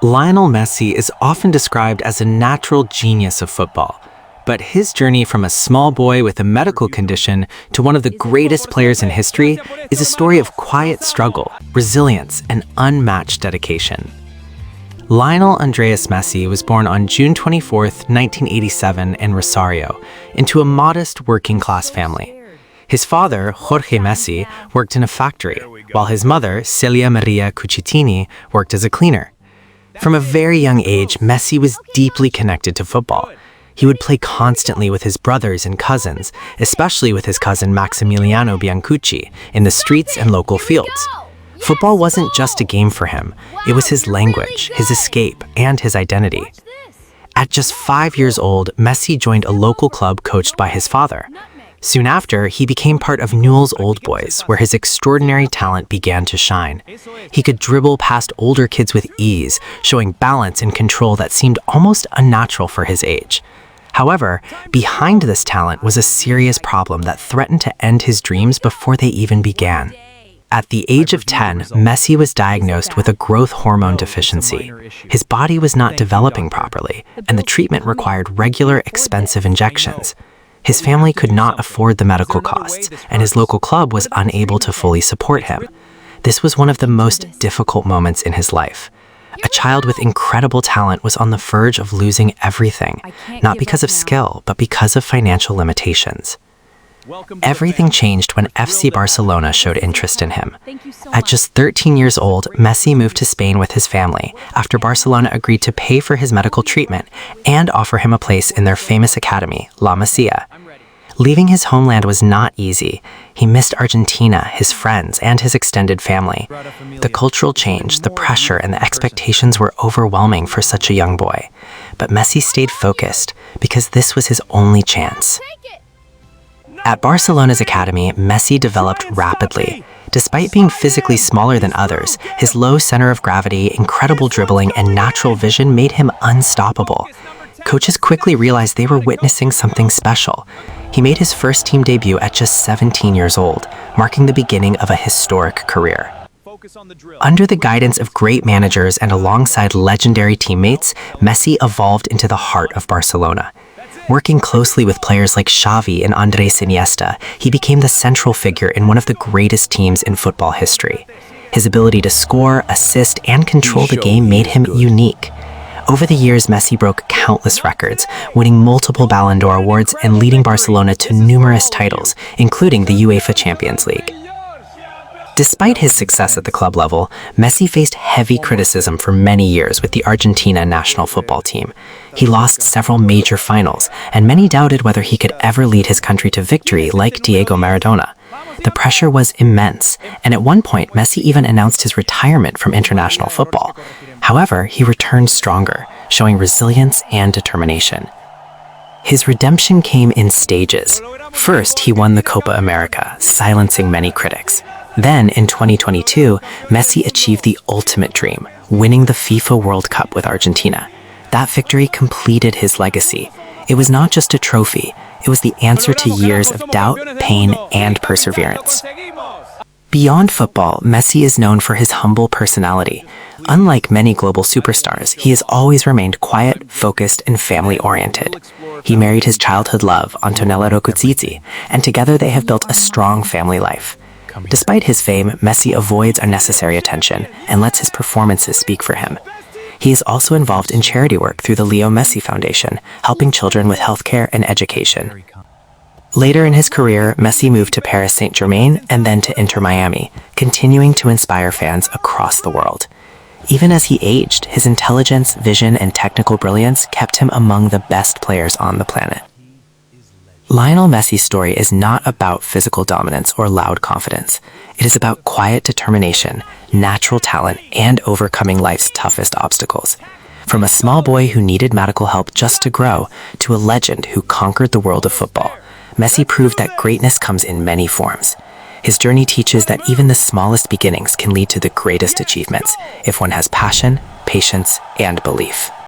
Lionel Messi is often described as a natural genius of football, but his journey from a small boy with a medical condition to one of the greatest players in history is a story of quiet struggle, resilience, and unmatched dedication. Lionel Andreas Messi was born on June 24, 1987 in Rosario, into a modest working-class family. His father, Jorge Messi, worked in a factory, while his mother, Celia Maria Cucitini, worked as a cleaner. From a very young age, Messi was deeply connected to football. He would play constantly with his brothers and cousins, especially with his cousin Maximiliano Biancucci, in the streets and local fields. Football wasn't just a game for him. It was his language, his escape, and his identity. At just 5 years old, Messi joined a local club coached by his father. Soon after, he became part of Newell's Old Boys, where his extraordinary talent began to shine. He could dribble past older kids with ease, showing balance and control that seemed almost unnatural for his age. However, behind this talent was a serious problem that threatened to end his dreams before they even began. At the age of 10, Messi was diagnosed with a growth hormone deficiency. His body was not developing properly, and the treatment required regular, expensive injections. His family could not afford the medical costs, and his local club was unable to fully support him. This was one of the most difficult moments in his life. A child with incredible talent was on the verge of losing everything, not because of skill, but because of financial limitations. Everything changed when FC Barcelona showed interest in him. At just 13 years old, Messi moved to Spain with his family after Barcelona agreed to pay for his medical treatment and offer him a place in their famous academy, La Masia. Leaving his homeland was not easy. He missed Argentina, his friends, and his extended family. The cultural change, the pressure, and the expectations were overwhelming for such a young boy. But Messi stayed focused because this was his only chance. At Barcelona's academy, Messi developed rapidly. Despite being physically smaller than others, his low center of gravity, incredible dribbling, and natural vision made him unstoppable. Coaches quickly realized they were witnessing something special. He made his first team debut at just 17 years old, marking the beginning of a historic career. Under the guidance of great managers and alongside legendary teammates, Messi evolved into the heart of Barcelona. Working closely with players like Xavi and Andrés Iniesta, he became the central figure in one of the greatest teams in football history. His ability to score, assist, and control the game made him unique. Over the years, Messi broke countless records, winning multiple Ballon d'Or awards and leading Barcelona to numerous titles, including the UEFA Champions League. Despite his success at the club level, Messi faced heavy criticism for many years with the Argentina national football team. He lost several major finals, and many doubted whether he could ever lead his country to victory like Diego Maradona. The pressure was immense, and at one point, Messi even announced his retirement from international football. However, he returned stronger, showing resilience and determination. His redemption came in stages. First, he won the Copa America, silencing many critics. Then, in 2022, Messi achieved the ultimate dream, winning the FIFA World Cup with Argentina. That victory completed his legacy. It was not just a trophy, it was the answer to years of doubt, pain, and perseverance. Beyond football, Messi is known for his humble personality. Unlike many global superstars, he has always remained quiet, focused, and family-oriented. He married his childhood love, Antonella Rocuzzi, and together they have built a strong family life. Despite his fame, Messi avoids unnecessary attention and lets his performances speak for him. He is also involved in charity work through the Leo Messi Foundation, helping children with healthcare and education. Later in his career, Messi moved to Paris Saint-Germain and then to Inter Miami, continuing to inspire fans across the world. Even as he aged, his intelligence, vision, and technical brilliance kept him among the best players on the planet. Lionel Messi's story is not about physical dominance or loud confidence. It is about quiet determination, natural talent, and overcoming life's toughest obstacles. From a small boy who needed medical help just to grow, to a legend who conquered the world of football, Messi proved that greatness comes in many forms. His journey teaches that even the smallest beginnings can lead to the greatest achievements if one has passion, patience, and belief.